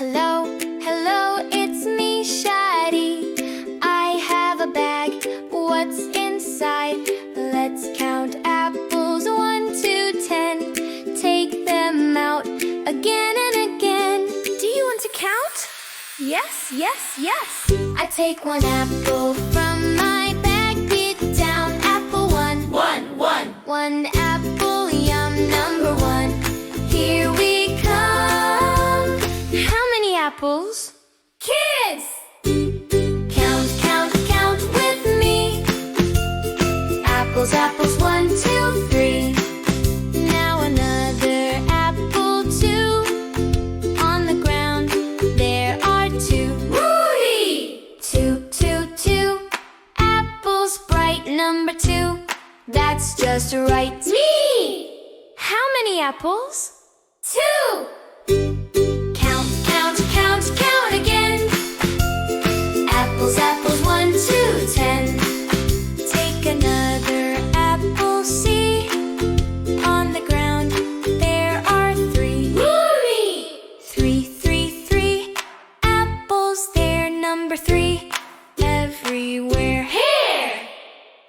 Hello, hello, it's me, Shadi. I have a bag, what's inside? Let's count apples, 1 to 10. Take them out again and again. Do you want to count? Yes, yes, yes. I take one apple from my bag, put down apple one. One apple, yum, number 1. Here we come. How many apples? Kids! Count, count, count with me. Apples, apples, 1, 2, 3. Now another apple, 2. On the ground there are 2. Woody! 2, 2, 2. Apples, bright, number 2. That's just right. Me! How many apples? 2! Count, count, count, count again. Apples, apples, 1 to 10. Take another apple, see. On the ground there are 3. Woody! 3, 3, 3. Apples there, number 3. Everywhere. Here!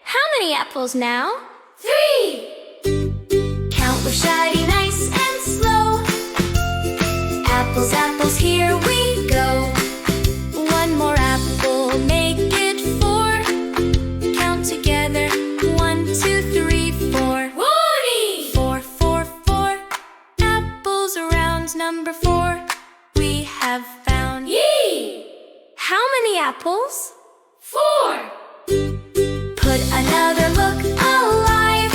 How many apples now? 3! Count with Shadi, nice and slow. Apples, apples, here we go. One more apple, make it 4. Count together, 1, 2, 3, 4. Woody! 4, 4, 4. Apples around number 4. We have found. Yee! How many apples? 4. Put another look alive.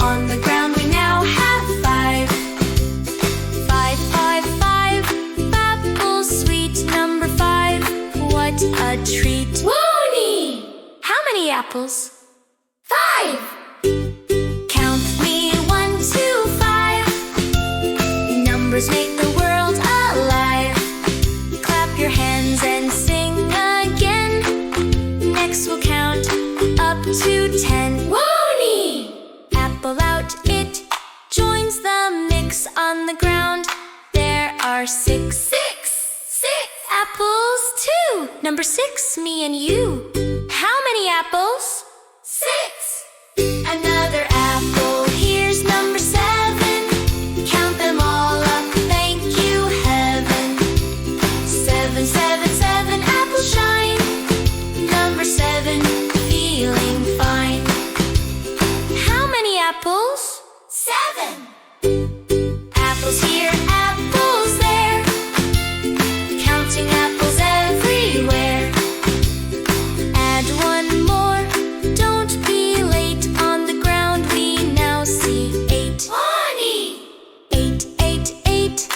On the ground we now have 5. 5, 5, 5. Apples, sweet, number 5. What a treat. Woody! How many apples? 5. Count with me, 1 to 5. Numbers make the world alive. Clap your hands and sing again. Next we'll count up to 10. Woody! Apple out, it joins the mix. On the ground there are 6. 6 apples, 2. Number 6, me and you. How many apples? 6. Another apple, here's number 7. Count them all up, thank you, heaven. 7, 7, 7 apples shine. Number 7, feeling fine. How many apples? 7. Apples here, apples there. Counting apples everywhere. Add one more, don't be late. On the ground we now see 8. Bonnie! 8, 8, 8.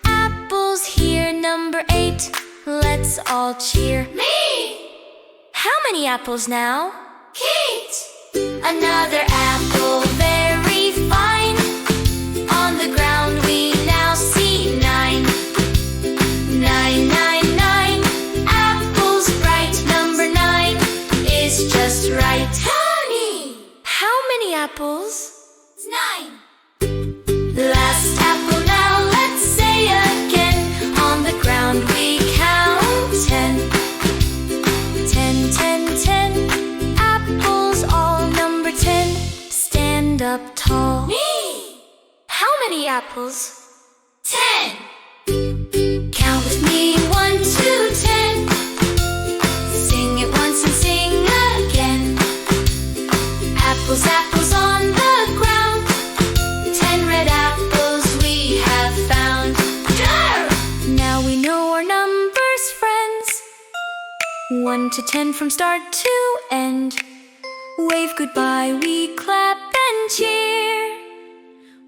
Apples here, number 8. Let's all cheer. Me! How many apples now? Kate! Another apple, very fine. On the ground we now see 9. 9, 9, 9. Apples bright, number 9 is just right. Honey! How many apples? 9. Last apple now, let's say again. On the ground we count 10. 10, 10, 10. Apples all number 10. Stand up tall. Me! How many apples? 10. Count with me, 1 to 10. Sing it once and sing again. Apples, apples on the ground. 10 red apples we have found. Durr! Now we know our numbers, friends. 1 to 10 from start to end. Wave goodbye, we clap and cheer.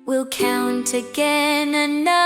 We'll count again another